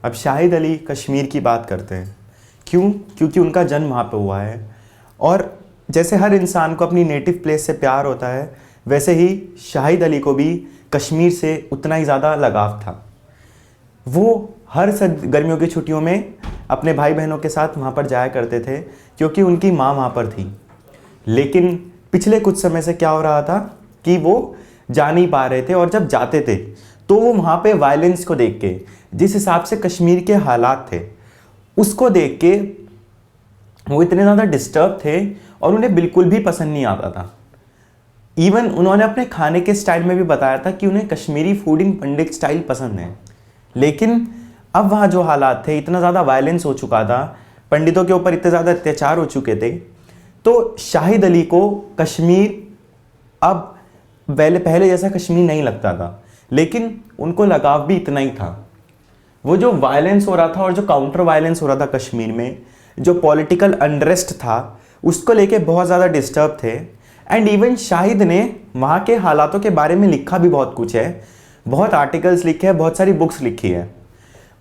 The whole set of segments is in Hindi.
अब शाहिद अली कश्मीर की बात करते हैं। क्यों? क्योंकि उनका जन्म वहाँ पे हुआ है, और जैसे हर इंसान को अपनी नेटिव प्लेस से प्यार होता है, वैसे ही शाहिद अली को भी कश्मीर से उतना ही ज़्यादा लगाव था। वो हर गर्मियों की छुट्टियों में अपने भाई बहनों के साथ वहाँ पर जाया करते थे, क्योंकि उनकी माँ वहाँ पर थी। लेकिन पिछले कुछ समय से क्या हो रहा था कि वो जा नहीं पा रहे थे, और जब जाते थे तो वो वहाँ पे वायलेंस को देख के, जिस हिसाब से कश्मीर के हालात थे उसको देख के वो इतने ज़्यादा डिस्टर्ब थे, और उन्हें बिल्कुल भी पसंद नहीं आता था। इवन उन्होंने अपने खाने के स्टाइल में भी बताया था कि उन्हें Kashmiri food in Pandit style पसंद है। लेकिन अब वहाँ जो हालात थे, इतना ज़्यादा वायलेंस हो चुका था, पंडितों के ऊपर इतने ज़्यादा अत्याचार हो चुके थे, तो शाहिद अली को कश्मीर अब पहले जैसा कश्मीर नहीं लगता था, लेकिन उनको लगाव भी इतना ही था। वो जो वायलेंस हो रहा था और जो काउंटर वायलेंस हो रहा था कश्मीर में, जो पॉलिटिकल अनरेस्ट था, उसको लेके बहुत ज़्यादा डिस्टर्ब थे। एंड इवन शाहिद ने वहाँ के हालातों के बारे में लिखा भी बहुत कुछ है, बहुत आर्टिकल्स लिखे हैं, बहुत सारी बुक्स लिखी है।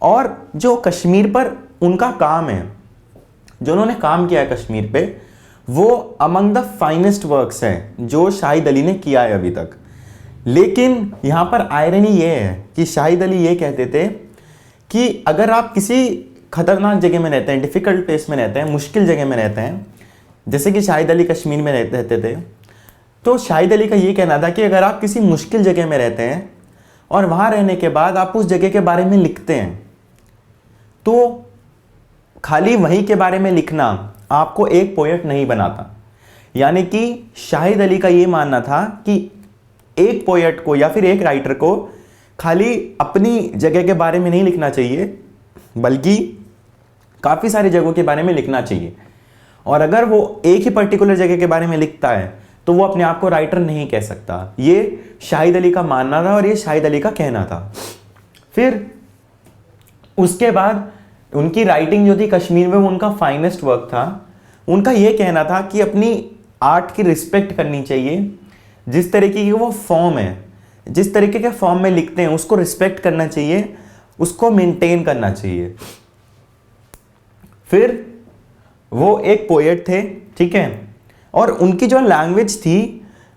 और जो कश्मीर पर उनका काम है, जो उन्होंने काम किया है कश्मीर पे, वो अमंग द फाइनेस्ट वर्क्स हैं जो शाहिद अली ने किया है अभी तक। लेकिन यहाँ पर आयरनी ये है कि शाहिद अली ये कहते थे कि अगर आप किसी खतरनाक जगह में रहते हैं, डिफ़िकल्ट प्लेस में रहते हैं, मुश्किल जगह में रहते हैं, जैसे कि शाहिद अली कश्मीर में रहते थे, तो शाहिद अली का ये कहना था कि अगर आप किसी मुश्किल जगह में रहते हैं और वहाँ रहने के बाद आप उस जगह के बारे में लिखते हैं, तो खाली वहीं के बारे में लिखना आपको एक पोएट नहीं बनाता। यानी कि शाहिद अली का ये मानना था कि एक पोएट को या फिर एक राइटर को खाली अपनी जगह के बारे में नहीं लिखना चाहिए, बल्कि काफ़ी सारी जगहों के बारे में लिखना चाहिए। और अगर वो एक ही पर्टिकुलर जगह के बारे में लिखता है तो वो अपने आप को राइटर नहीं कह सकता। ये शाहिद अली का मानना था और ये शाहिद अली का कहना था। फिर उसके बाद उनकी राइटिंग जो थी कश्मीर में, वो उनका फाइनेस्ट वर्क था। उनका ये कहना था कि अपनी आर्ट की रिस्पेक्ट करनी चाहिए, जिस तरीके की वो फॉर्म है, जिस तरीके के फॉर्म में लिखते हैं उसको रिस्पेक्ट करना चाहिए, उसको मेंटेन करना चाहिए। फिर वो एक पोएट थे, ठीक है, और उनकी जो लैंग्वेज थी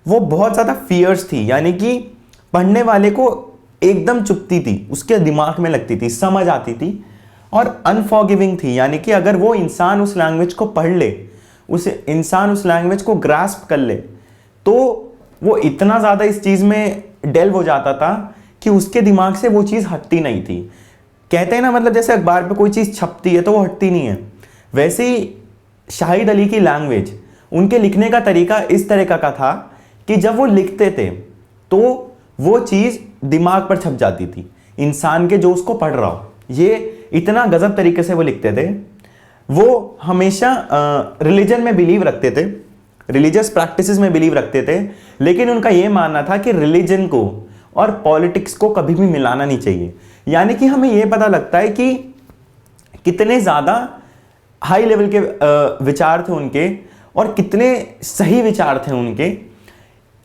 वो बहुत ज़्यादा फियर्स थी, यानी कि पढ़ने वाले को एकदम चुभती थी, उसके दिमाग में लगती थी, समझ आती थी, और अनफॉरगिविंग थी। यानी कि अगर वो इंसान उस लैंग्वेज को पढ़ ले, उस इंसान उस लैंग्वेज को ग्रास्प कर ले, तो वो इतना ज़्यादा इस चीज़ में डेल्व हो जाता था कि उसके दिमाग से वो चीज़ हटती नहीं थी। कहते हैं ना, मतलब जैसे अखबार पे कोई चीज़ छपती है तो वो हटती नहीं है, वैसे ही शाहिद अली की लैंग्वेज, उनके लिखने का तरीका इस तरीका का था कि जब वो लिखते थे तो वो चीज़ दिमाग पर छप जाती थी, इंसान के जो उसको पढ़ रहा हो। ये इतना गजब तरीके से वो लिखते थे। वो हमेशा रिलीजन में बिलीव रखते थे, रिलीजियस प्रैक्टिसेस में बिलीव रखते थे, लेकिन उनका ये मानना था कि रिलीजन को और पॉलिटिक्स को कभी भी मिलाना नहीं चाहिए। यानी कि हमें ये पता लगता है कि कितने ज़्यादा हाई लेवल के विचार थे उनके, और कितने सही विचार थे उनके।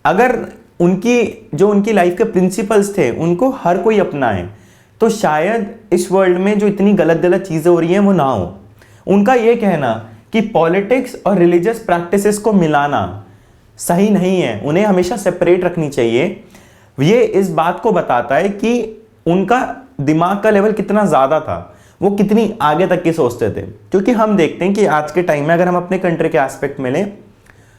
अगर उनकी लाइफ के प्रिंसिपल्स थे उनको हर कोई अपनाए, तो शायद इस वर्ल्ड में जो इतनी गलत गलत चीज़ें हो रही हैं वो ना हो। उनका ये कहना कि पॉलिटिक्स और रिलीजियस प्रैक्टिसेस को मिलाना सही नहीं है, उन्हें हमेशा सेपरेट रखनी चाहिए। ये इस बात को बताता है कि उनका दिमाग का लेवल कितना ज़्यादा था, वो कितनी आगे तक की सोचते थे। क्योंकि हम देखते हैं कि आज के टाइम में अगर हम अपने कंट्री के एस्पेक्ट में लें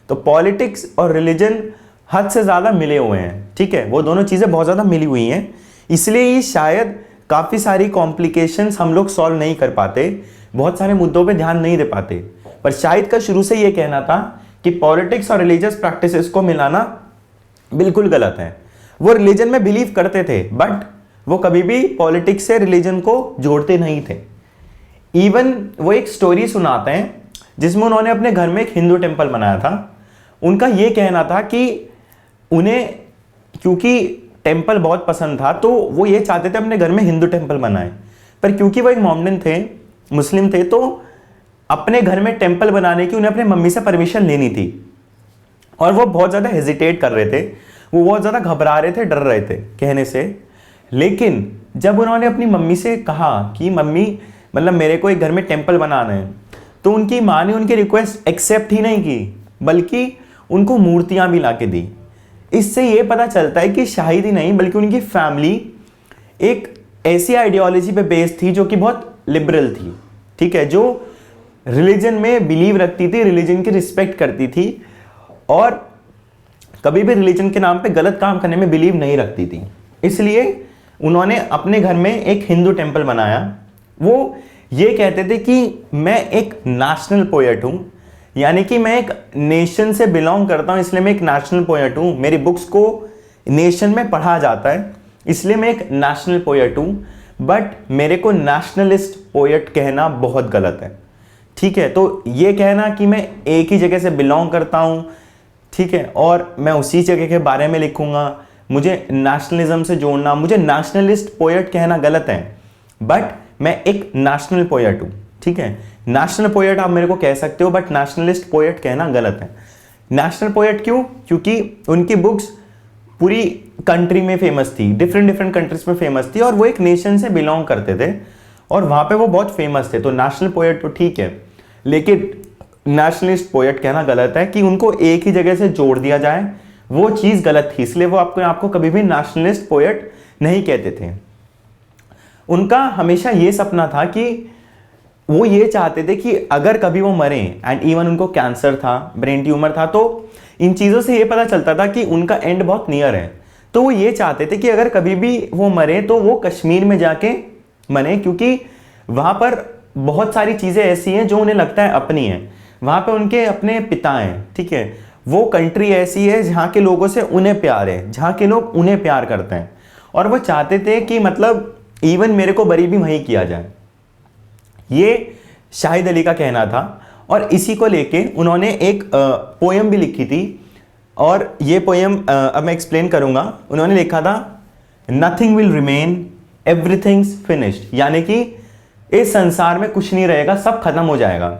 तो पॉलिटिक्स और रिलीजन हद से ज़्यादा मिले हुए हैं, ठीक है, वो दोनों चीज़ें बहुत ज़्यादा मिली हुई हैं। इसलिए ये शायद काफ़ी सारी कॉम्प्लिकेशंस हम लोग सॉल्व नहीं कर पाते, बहुत सारे मुद्दों पे ध्यान नहीं दे पाते। पर शाहिद का शुरू से ये कहना था कि पॉलिटिक्स और रिलीजियस प्रैक्टिसेस को मिलाना बिल्कुल गलत है। वो रिलीजन में बिलीव करते थे, बट वो कभी भी पॉलिटिक्स से रिलीजन को जोड़ते नहीं थे। इवन वो एक स्टोरी सुनाते हैं जिसमें उन्होंने अपने घर में एक हिंदू टेम्पल बनाया था। उनका ये कहना था कि उन्हें क्योंकि टेम्पल बहुत पसंद था तो वो ये चाहते थे अपने घर में हिंदू टेम्पल बनाए, पर क्योंकि वो एक मोमेडन थे, मुस्लिम थे, तो अपने घर में टेम्पल बनाने की उन्हें अपने मम्मी से परमिशन लेनी थी। और वो बहुत ज़्यादा हेजिटेट कर रहे थे, वो बहुत ज़्यादा घबरा रहे थे, डर रहे थे कहने से। लेकिन जब उन्होंने अपनी मम्मी से कहा कि मम्मी मतलब मेरे को एक घर में टेम्पल बनाना है, तो उनकी माँ ने उनकी रिक्वेस्ट एक्सेप्ट ही नहीं की, बल्कि उनको मूर्तियाँ भी ला के दी। इससे ये पता चलता है कि शाहिद ही नहीं बल्कि उनकी फैमिली एक ऐसी आइडियोलॉजी पे बेस्ड थी जो कि बहुत लिबरल थी, ठीक है, जो रिलीजन में बिलीव रखती थी, रिलीजन की रिस्पेक्ट करती थी और कभी भी रिलीजन के नाम पे गलत काम करने में बिलीव नहीं रखती थी। इसलिए उन्होंने अपने घर में एक हिंदू टेम्पल बनाया। वो ये कहते थे कि मैं एक नेशनल पोएट हूँ, यानी कि मैं एक नेशन से बिलोंग करता हूँ, इसलिए मैं एक नेशनल पोएट हूँ। मेरी बुक्स को नेशन में पढ़ा जाता है, इसलिए मैं एक नेशनल पोएट हूँ। बट मेरे को नेशनलिस्ट पोएट कहना बहुत गलत है, ठीक है। तो ये कहना कि मैं एक ही जगह से बिलोंग करता हूँ, ठीक है, और मैं उसी जगह के बारे में लिखूँगा, मुझे नेशनलिज्म से जोड़ना, मुझे नेशनलिस्ट पोएट कहना गलत है। बट मैं एक नेशनल पोएट हूँ, ठीक है। नेशनल पोएट आप मेरे को कह सकते हो, बट नेशनलिस्ट पोएट कहना गलत है। नेशनल पोएट क्यों? क्योंकि उनकी बुक्स पूरी कंट्री में फेमस थी, डिफरेंट कंट्रीज में फेमस थी, और वो एक नेशन से बिलोंग करते थे और वहाँ पे वो बहुत फेमस थे। तो नेशनल पोएट तो ठीक है, लेकिन नेशनलिस्ट पोएट कहना गलत है कि उनको एक ही जगह से जोड़ दिया जाए, वो चीज़ गलत थी। इसलिए वो आपको कभी भी नेशनलिस्ट पोएट नहीं कहते थे। उनका हमेशा ये सपना था कि वो ये चाहते थे कि अगर कभी वो मरे, एंड इवन उनको कैंसर था, ब्रेन ट्यूमर था, तो इन चीज़ों से ये पता चलता था कि उनका एंड बहुत नियर है। तो वो ये चाहते थे कि अगर कभी भी वो मरे तो वो कश्मीर में जाके मरे, क्योंकि वहाँ पर बहुत सारी चीज़ें ऐसी हैं जो उन्हें लगता है अपनी हैं। वहाँ पे उनके अपने पिता हैं, ठीक है। वो कंट्री ऐसी है जहाँ के लोगों से उन्हें प्यार है, जहाँ के लोग उन्हें प्यार करते हैं, और वो चाहते थे कि मतलब इवन मेरे को बरी भी वहीं किया जाए। ये शाहिद अली का कहना था, और इसी को लेके उन्होंने एक पोएम भी लिखी थी, और ये पोएम अब मैं एक्सप्लेन करूँगा। उन्होंने लिखा था, nothing will remain, everything's finished, यानी कि इस संसार में कुछ नहीं रहेगा, सब खत्म हो जाएगा।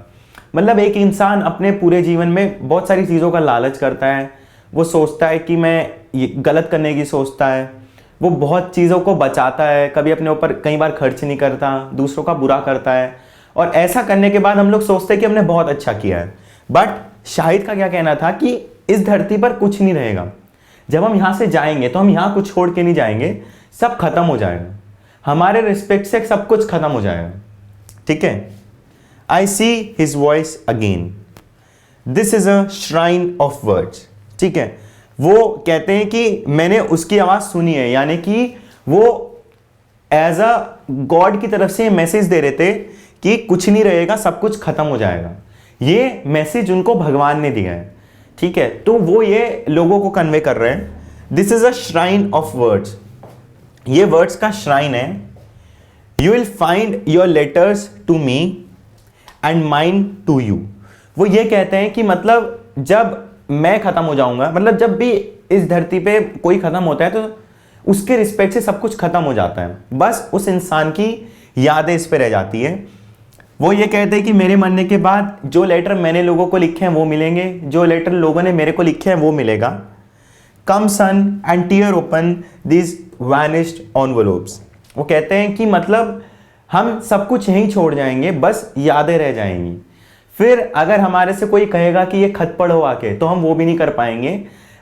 मतलब एक इंसान अपने पूरे जीवन में बहुत सारी चीज़ों का लालच करता है, वो सोचता है कि मैं ये गलत करने की सोचता है, वो बहुत चीज़ों को बचाता है, कभी अपने ऊपर कई बार खर्च नहीं करता, दूसरों का बुरा करता है, और ऐसा करने के बाद हम लोग सोचते हैं कि हमने बहुत अच्छा किया है। बट शाहिद का क्या कहना था कि इस धरती पर कुछ नहीं रहेगा, जब हम यहाँ से जाएंगे तो हम यहाँ कुछ छोड़ के नहीं जाएंगे, सब खत्म हो जाएगा, हमारे रिस्पेक्ट से सब कुछ खत्म हो जाएगा, ठीक है। I see his voice again, this is a shrine of words, ठीक है। वो कहते हैं कि मैंने उसकी आवाज़ सुनी है, यानी कि वो एज अ गॉड की तरफ से मैसेज दे रहे थे कि कुछ नहीं रहेगा, सब कुछ खत्म हो जाएगा। ये मैसेज उनको भगवान ने दिया है, ठीक है। तो वो ये लोगों को कन्वे कर रहे हैं, this is a shrine of words, ये वर्ड्स का श्राइन है। You will find your letters to me and mine to you. वो ये कहते हैं कि मतलब जब मैं खत्म हो जाऊंगा, मतलब जब भी इस धरती पे कोई खत्म होता है तो उसके रिस्पेक्ट से सब कुछ खत्म हो जाता है, बस उस इंसान की यादें इस पे रह जाती है। वो ये कहते हैं कि मेरे मरने के बाद जो लेटर मैंने लोगों को लिखे हैं वो मिलेंगे, जो लेटर लोगों ने मेरे को लिखे हैं वो मिलेगा। Come son and tear open this vanished envelopes. वो कहते हैं कि मतलब हम सब कुछ यहीं छोड़ जाएंगे, बस यादें रह जाएंगी। फिर अगर हमारे से कोई कहेगा कि ये खत पढ़ो आके, तो हम वो भी नहीं कर पाएंगे,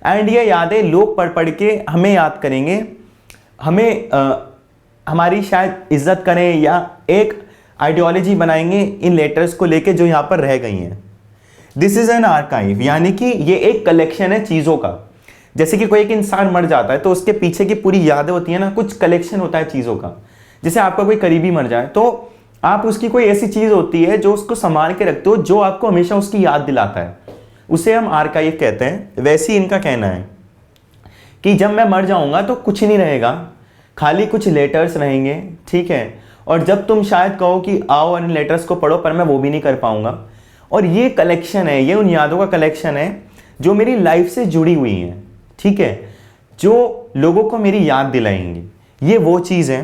एंड ये यादें लोग पढ़ पढ़ के हमें याद करेंगे, हमें हमारी शायद इज्जत करें या एक आइडियोलॉजी बनाएंगे इन लेटर्स को लेके जो यहाँ पर रह गई हैं। दिस इज एन आर्काइव, यानी कि ये एक कलेक्शन है चीज़ों का। जैसे कि कोई एक इंसान मर जाता है तो उसके पीछे की पूरी यादें होती है ना, कुछ कलेक्शन होता है चीज़ों का। जैसे आपका कोई करीबी मर जाए तो आप उसकी कोई ऐसी चीज़ होती है जो उसको संभाल के रखते हो, जो आपको हमेशा उसकी याद दिलाता है, उसे हम आर्काइव कहते हैं। वैसे ही इनका कहना है कि जब मैं मर जाऊंगा तो कुछ नहीं रहेगा, खाली कुछ लेटर्स रहेंगे, ठीक है। और जब तुम शायद कहो कि आओ इन लेटर्स को पढ़ो, पर मैं वो भी नहीं कर पाऊंगा। और ये कलेक्शन है, ये उन यादों का कलेक्शन है जो मेरी लाइफ से जुड़ी हुई हैं, ठीक है, जो लोगों को मेरी याद दिलाएंगी। ये वो चीज़ है।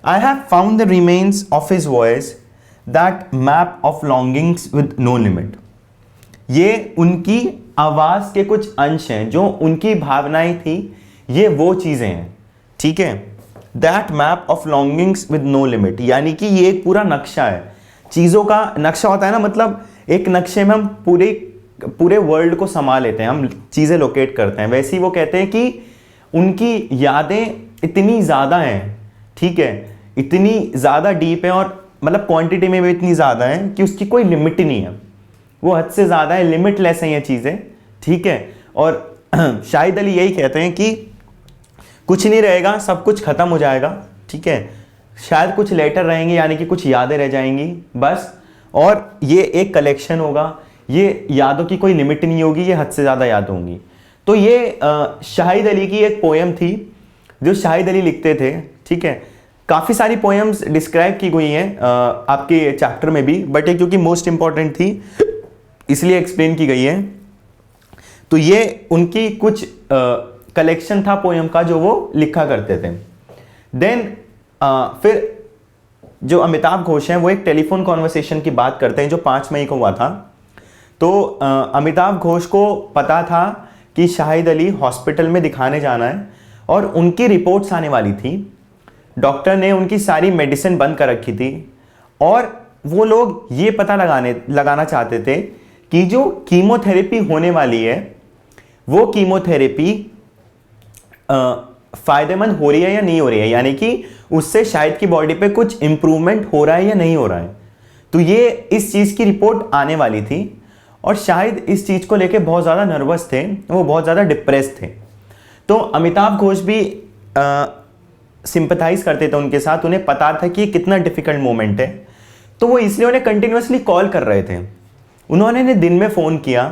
I have found the remains of his voice, that map of longings with no limit. ये उनकी आवाज़ के कुछ अंश हैं, जो उनकी भावनाएं थी, ये वो चीज़ें हैं, ठीक है। That map of longings with no limit, यानी कि ये एक पूरा नक्शा है, चीज़ों का नक्शा होता है ना, मतलब एक नक्शे में हम पूरे वर्ल्ड को समा लेते हैं, हम चीज़ें लोकेट करते हैं। वैसे ही वो कहते हैं कि उनकी यादें इतनी ज़्यादा हैं, ठीक है, इतनी ज़्यादा डीप है, और मतलब क्वांटिटी में भी इतनी ज़्यादा है कि उसकी कोई लिमिट ही नहीं है, वो हद से ज़्यादा है, लिमिटलेस है ये चीज़ें, ठीक है। और शाहिद अली यही कहते हैं कि कुछ नहीं रहेगा, सब कुछ ख़त्म हो जाएगा, ठीक है, शायद कुछ लेटर रहेंगे, यानी कि कुछ यादें रह जाएंगी बस, और ये एक कलेक्शन होगा, ये यादों की कोई लिमिट नहीं होगी, ये हद से ज़्यादा याद होंगी। तो ये शाहिद अली की एक पोएम थी जो शाहिद अली लिखते थे, ठीक है। काफ़ी सारी पोएम्स डिस्क्राइब की गई हैं आपके चैप्टर में भी, बट ये क्योंकि मोस्ट इंपॉर्टेंट थी इसलिए एक्सप्लेन की गई है। तो ये उनकी कुछ कलेक्शन था पोएम का जो वो लिखा करते थे। देन फिर जो अमिताभ घोष हैं वो एक टेलीफोन कॉन्वर्सेशन की बात करते हैं जो 5 मई को हुआ था। तो अमिताभ घोष को पता था कि शाहिद अली हॉस्पिटल में दिखाने जाना है और उनकी रिपोर्ट्स आने वाली थी। डॉक्टर ने उनकी सारी मेडिसिन बंद कर रखी थी और वो लोग ये पता लगाना चाहते थे कि जो कीमोथेरेपी होने वाली है वो कीमोथेरेपी फ़ायदेमंद हो रही है या नहीं हो रही है, यानी कि उससे शायद की बॉडी पे कुछ इम्प्रूवमेंट हो रहा है या नहीं हो रहा है। तो ये इस चीज़ की रिपोर्ट आने वाली थी और शायद इस चीज़ को लेके बहुत ज़्यादा नर्वस थे, वो बहुत ज़्यादा डिप्रेस थे। तो अमिताभ घोष भी सिंपथाइज करते थे उनके साथ, उन्हें पता था कि ये कितना डिफ़िकल्ट मोमेंट है, तो वो इसलिए उन्हें कंटिन्यूसली कॉल कर रहे थे। उन्होंने दिन में फ़ोन किया,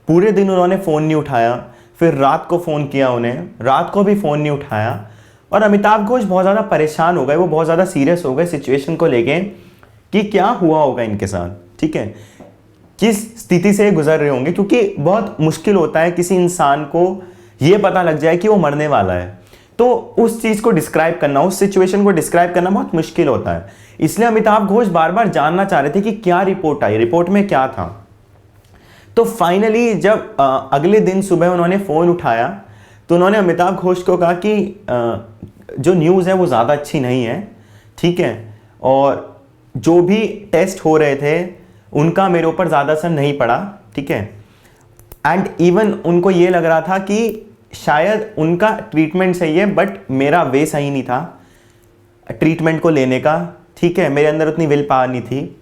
पूरे दिन उन्होंने फ़ोन नहीं उठाया, फिर रात को फ़ोन किया उन्हें, रात को भी फ़ोन नहीं उठाया। और अमिताभ घोष बहुत ज़्यादा परेशान हो गए, वो बहुत ज़्यादा सीरियस हो गए सिचुएशन को लेके कि क्या हुआ होगा इनके साथ, ठीक है, किस स्थिति से गुजर रहे होंगे, क्योंकि बहुत मुश्किल होता है किसी इंसान को ये पता लग जाए कि वो मरने वाला है, तो उस चीज़ को डिस्क्राइब करना, उस सिचुएशन को डिस्क्राइब करना बहुत मुश्किल होता है। इसलिए अमिताभ घोष बार बार जानना चाह रहे थे कि क्या रिपोर्ट आई, रिपोर्ट में क्या था। तो फाइनली जब अगले दिन सुबह उन्होंने फ़ोन उठाया तो उन्होंने अमिताभ घोष को कहा कि जो न्यूज़ है वो ज़्यादा अच्छी नहीं है, ठीक है, और जो भी टेस्ट हो रहे थे उनका मेरे ऊपर ज़्यादा असर नहीं पड़ा, ठीक है, एंड इवन उनको ये लग रहा था कि शायद उनका ट्रीटमेंट सही है बट मेरा वे सही नहीं था ट्रीटमेंट को लेने का, ठीक है, मेरे अंदर उतनी विल पावर नहीं थी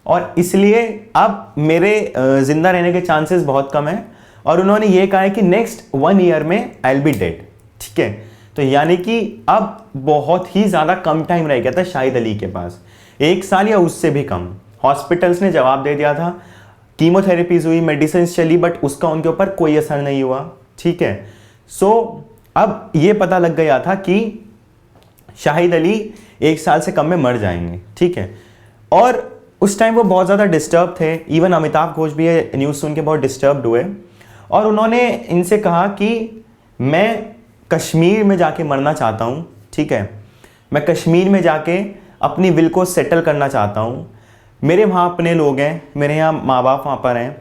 और इसलिए अब मेरे ज़िंदा रहने के चांसेस बहुत कम है। और उन्होंने ये कहा है कि नेक्स्ट 1 ईयर में आई विल बी डेड, ठीक है। तो यानी कि अब बहुत ही ज़्यादा कम टाइम रह गया था शाहिद अली के पास, 1 साल या उससे भी कम। हॉस्पिटल्स ने जवाब दे दिया था, कीमोथेरेपीज हुई, मेडिसिन चली, बट उसका उनके ऊपर कोई असर नहीं हुआ, ठीक है। सो अब ये पता लग गया था कि शाहिद अली 1 साल से कम में मर जाएंगे, ठीक है। और उस टाइम वो बहुत ज़्यादा डिस्टर्ब थे, इवन अमिताभ घोष भी ये न्यूज़ सुन के बहुत डिस्टर्ब्ड हुए और उन्होंने इनसे कहा कि मैं कश्मीर में जाके मरना चाहता हूँ, ठीक है, मैं कश्मीर में जाके अपनी विल को सेटल करना चाहता हूँ, मेरे वहाँ अपने लोग हैं, मेरे यहाँ माँ बाप वहाँ पर हैं,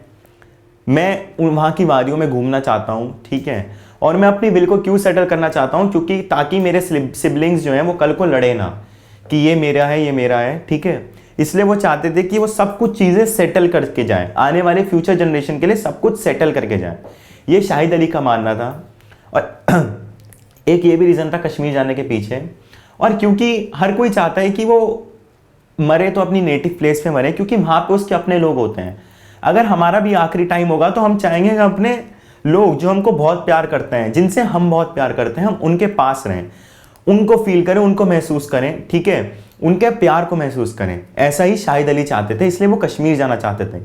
मैं वहाँ की वादियों में घूमना चाहता हूँ, ठीक है, और मैं अपनी विल को क्यों सेटल करना चाहता हूँ, क्योंकि ताकि मेरे सिबलिंग्स जो हैं वो कल को लड़े ना कि ये मेरा है, ये मेरा है, ठीक है। इसलिए वो चाहते थे कि वो सब कुछ चीज़ें सेटल करके जाएं, आने वाले फ्यूचर जनरेशन के लिए सब कुछ सेटल करके जाएं, ये शाहिद अली का मानना था। और एक ये भी रीज़न था कश्मीर जाने के पीछे, और क्योंकि हर कोई चाहता है कि वो मरे तो अपनी नेटिव प्लेस पे मरे, क्योंकि वहाँ पे उसके अपने लोग होते हैं। अगर हमारा भी आखिरी टाइम होगा तो हम चाहेंगे कि अपने लोग जो हमको बहुत प्यार करते हैं, जिनसे हम बहुत प्यार करते हैं, हम उनके पास रहें, उनको फील करें, उनको महसूस करें, ठीक है, उनके प्यार को महसूस करें। ऐसा ही शाहिद अली चाहते थे, इसलिए वो कश्मीर जाना चाहते थे,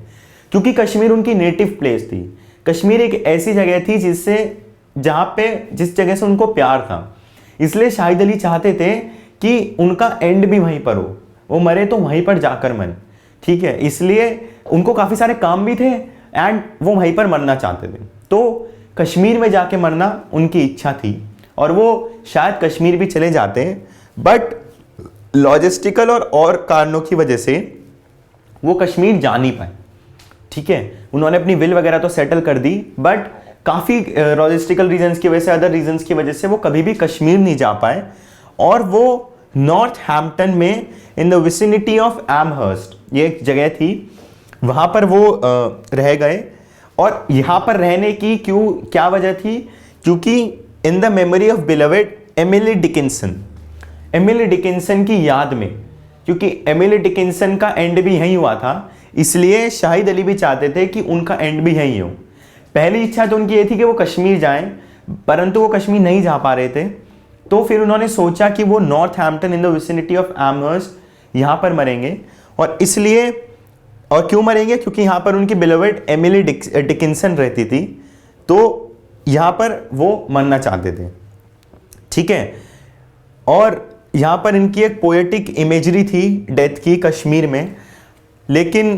क्योंकि कश्मीर उनकी नेटिव प्लेस थी। कश्मीर एक ऐसी जगह थी जिस जगह से उनको प्यार था, इसलिए शाहिद अली चाहते थे कि उनका एंड भी वहीं पर हो, वो मरे तो वहीं पर जाकर मरे, ठीक है। इसलिए उनको काफ़ी सारे काम भी थे एंड वो वहीं पर मरना चाहते थे, तो कश्मीर में जाके मरना उनकी इच्छा थी और वो शायद कश्मीर भी चले जाते, बट लॉजिस्टिकल और कारणों की वजह से वो कश्मीर जा नहीं पाए, ठीक है। उन्होंने अपनी विल वगैरह तो सेटल कर दी, बट काफ़ी लॉजिस्टिकल रीजंस की वजह से, अदर रीजंस की वजह से वो कभी भी कश्मीर नहीं जा पाए और वो नॉर्थहैम्पटन में इन द विसिनिटी ऑफ एमहर्स्ट, ये एक जगह थी, वहाँ पर वो रह गए। और यहाँ पर रहने की क्या वजह थी? क्योंकि in the memory of beloved Emily Dickinson, Emily Dickinson की याद में, क्योंकि एमिली डिकिंसन का एंड भी यहीं हुआ था, इसलिए शाहिद अली भी चाहते थे कि उनका एंड भी यहीं हो। पहली इच्छा तो उनकी ये थी कि वो कश्मीर जाएं, परंतु वो कश्मीर नहीं जा पा रहे थे, तो फिर उन्होंने सोचा कि वो Northampton in the vicinity of Amherst यहाँ पर मरेंगे। और इसलिए, और क्यों मरेंगे? क्योंकि यहाँ पर उनकी बिलवेड एमिली डिकिंसन रहती थी, तो यहाँ पर वो मरना चाहते थे, ठीक है। और यहाँ पर इनकी एक पोएटिक इमेजरी थी डेथ की कश्मीर में, लेकिन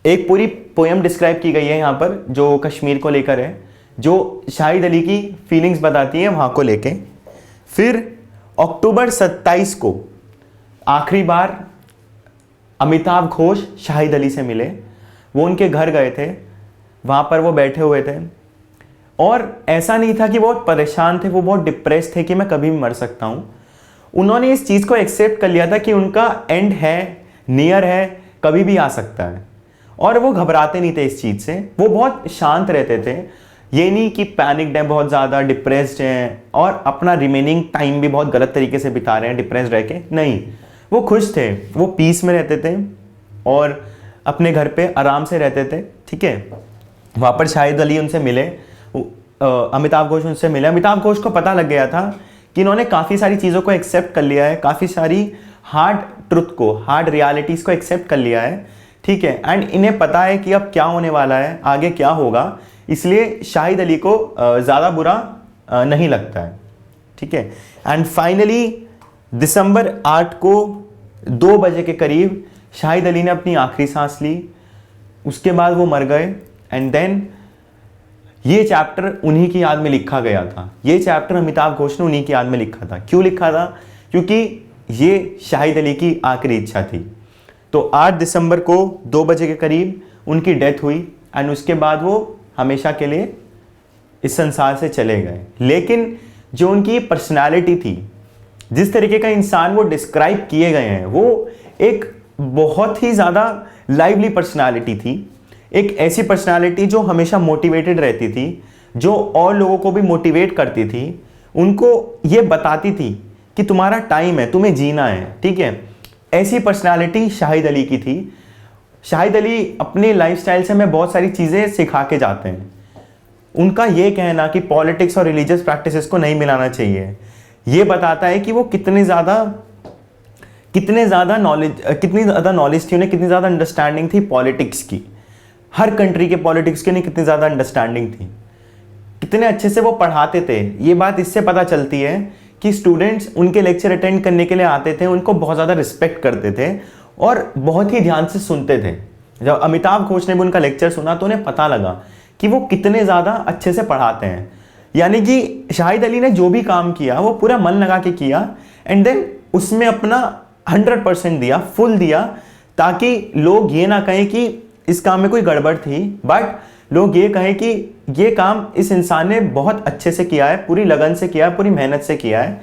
एक पूरी पोएम डिस्क्राइब की गई है यहाँ पर जो कश्मीर को लेकर है, जो शाहिद अली की फीलिंग्स बताती है वहाँ को लेके। फिर अक्टूबर 27 को आखिरी बार अमिताभ घोष शाहिद अली से मिले। वो उनके घर गए थे, वहाँ पर वो बैठे हुए थे, और ऐसा नहीं था कि बहुत परेशान थे, वो बहुत डिप्रेस थे कि मैं कभी भी मर सकता हूँ। उन्होंने इस चीज़ को एक्सेप्ट कर लिया था कि उनका एंड है, नियर है, कभी भी आ सकता है, और वो घबराते नहीं थे इस चीज़ से। वो बहुत शांत रहते थे, ये नहीं कि पैनिक्ड हैं, बहुत ज़्यादा डिप्रेस्ड हैं और अपना रिमेनिंग टाइम भी बहुत गलत तरीके से बिता रहे हैं डिप्रेस्ड रह के, नहीं, वो खुश थे, वो पीस में रहते थे और अपने घर पे आराम से रहते थे, ठीक है। वहाँ पर शाहिद अली उनसे मिले, अमिताभ घोष उनसे मिले। अमिताभ घोष को पता लग गया था कि इन्होंने काफ़ी सारी चीज़ों को एक्सेप्ट कर लिया है, काफ़ी सारी हार्ड ट्रुथ को, हार्ड रियलिटीज़ को एक्सेप्ट कर लिया है, ठीक है। एंड इन्हें पता है कि अब क्या होने वाला है, आगे क्या होगा, इसलिए शाहिद अली को ज़्यादा बुरा नहीं लगता है, ठीक है। एंड फाइनली दिसंबर 8 को 2 बजे के करीब शाहिद अली ने अपनी आखिरी सांस ली, उसके बाद वो मर गए। एंड देन ये चैप्टर उन्हीं की याद में लिखा गया था, ये चैप्टर अमिताभ घोष ने उन्हीं की याद में लिखा था। क्यों लिखा था? क्योंकि ये शाहिद अली की आखिरी इच्छा थी। तो 8 दिसंबर को 2 बजे के करीब उनकी डेथ हुई एंड उसके बाद वो हमेशा के लिए इस संसार से चले गए। लेकिन जो उनकी पर्सनालिटी थी, जिस तरीके का इंसान वो डिस्क्राइब किए गए हैं, वो एक बहुत ही ज़्यादा लाइवली पर्सनालिटी थी, एक ऐसी पर्सनालिटी जो हमेशा मोटिवेटेड रहती थी, जो और लोगों को भी मोटिवेट करती थी, उनको ये बताती थी कि तुम्हारा टाइम है, तुम्हें जीना है, ठीक है। ऐसी पर्सनालिटी शाहिद अली की थी। शाहिद अली अपने लाइफस्टाइल से हमें बहुत सारी चीज़ें सिखा के जाते हैं। उनका ये कहना कि पॉलिटिक्स और रिलीजियस प्रैक्टिसेस को नहीं मिलाना चाहिए, ये बताता है कि वो कितनी ज़्यादा नॉलेज थी उन्हें, कितनी ज़्यादा अंडरस्टैंडिंग थी पॉलिटिक्स की, हर कंट्री के पॉलिटिक्स की उन्हें कितनी ज़्यादा अंडरस्टैंडिंग थी, कितने अच्छे से वो पढ़ाते थे। ये बात इससे पता चलती है कि स्टूडेंट्स उनके लेक्चर अटेंड करने के लिए आते थे, उनको बहुत ज़्यादा रिस्पेक्ट करते थे और बहुत ही ध्यान से सुनते थे। जब अमिताभ घोष ने भी उनका लेक्चर सुना तो उन्हें पता लगा कि वो कितने ज़्यादा अच्छे से पढ़ाते हैं। यानी कि शाहिद अली ने जो भी काम किया वो पूरा मन लगा के किया एंड देन उसमें अपना 100% दिया, फुल दिया, ताकि लोग ये ना कहें कि इस काम में कोई गड़बड़ थी, बट लोग ये कहें कि ये काम इस इंसान ने बहुत अच्छे से किया है, पूरी लगन से किया है, पूरी मेहनत से किया है,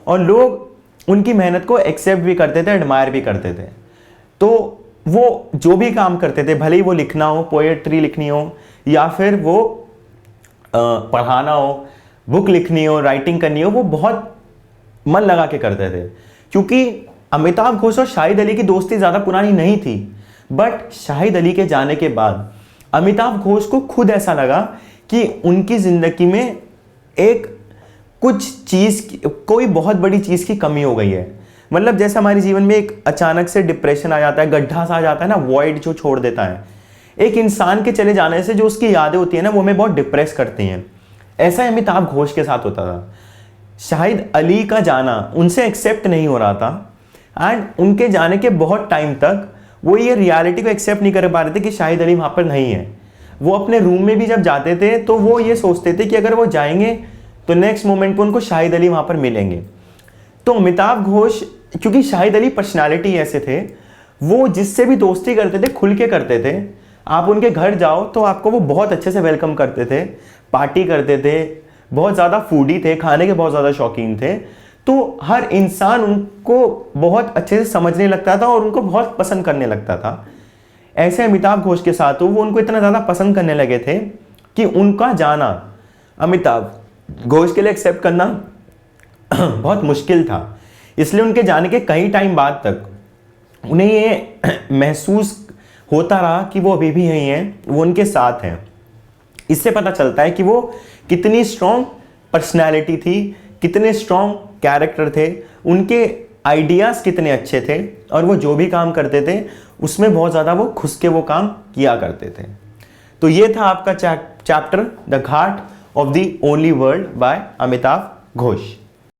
और लोग उनकी मेहनत को एक्सेप्ट भी करते थे, एडमायर भी करते थे। तो वो जो भी काम करते थे, भले ही वो लिखना हो, पोएट्री लिखनी हो, या फिर वो पढ़ाना हो, बुक लिखनी हो, राइटिंग करनी हो, वो बहुत मन लगा के करते थे। क्योंकि अमिताभ घोष और शाहिद अली की दोस्ती ज़्यादा पुरानी नहीं थी, बट शाहिद अली के जाने के बाद अमिताभ घोष को खुद ऐसा लगा कि उनकी ज़िंदगी में एक कुछ चीज़, कोई बहुत बड़ी चीज़ की कमी हो गई है। मतलब जैसे हमारे जीवन में एक अचानक से डिप्रेशन आ जाता है, गड्ढा सा आ जाता है ना, वॉइड जो छोड़ देता है, एक इंसान के चले जाने से जो उसकी यादें होती है ना, वो हमें बहुत डिप्रेस करती हैं। ऐसा ही अमिताभ घोष के साथ होता था। शाहिद अली का जाना उनसे एक्सेप्ट नहीं हो रहा था एंड उनके जाने के बहुत टाइम तक वो ये रियलिटी को एक्सेप्ट नहीं कर पा रहे थे कि शाहिद अली वहाँ पर नहीं है। वो अपने रूम में भी जब जाते थे तो वो ये सोचते थे कि अगर वो जाएंगे तो नेक्स्ट मोमेंट पर उनको शाहिद अली वहाँ पर मिलेंगे। तो अमिताभ घोष, क्योंकि शाहिद अली पर्सनालिटी ऐसे थे, वो जिससे भी दोस्ती करते थे खुल के करते थे। आप उनके घर जाओ तो आपको वो बहुत अच्छे से वेलकम करते थे, पार्टी करते थे, बहुत ज़्यादा फूडी थे, खाने के बहुत ज़्यादा शौकीन थे। तो हर इंसान उनको बहुत अच्छे से समझने लगता था और उनको बहुत पसंद करने लगता था। ऐसे अमिताभ घोष के साथ वो उनको इतना ज़्यादा पसंद करने लगे थे कि उनका जाना अमिताभ घोष के लिए एक्सेप्ट करना बहुत मुश्किल था। इसलिए उनके जाने के कई टाइम बाद तक उन्हें ये महसूस होता रहा कि वो अभी भी यहीं हैं, वो उनके साथ हैं। इससे पता चलता है कि वो कितनी स्ट्रॉन्ग पर्सनैलिटी थी, कितने स्ट्रॉन्ग कैरेक्टर थे, उनके आइडियाज़ कितने अच्छे थे और वो जो भी काम करते थे उसमें बहुत ज़्यादा वो खुश के वो काम किया करते थे। तो ये था आपका chapter the Ghat of the only world by Amitabh Ghosh.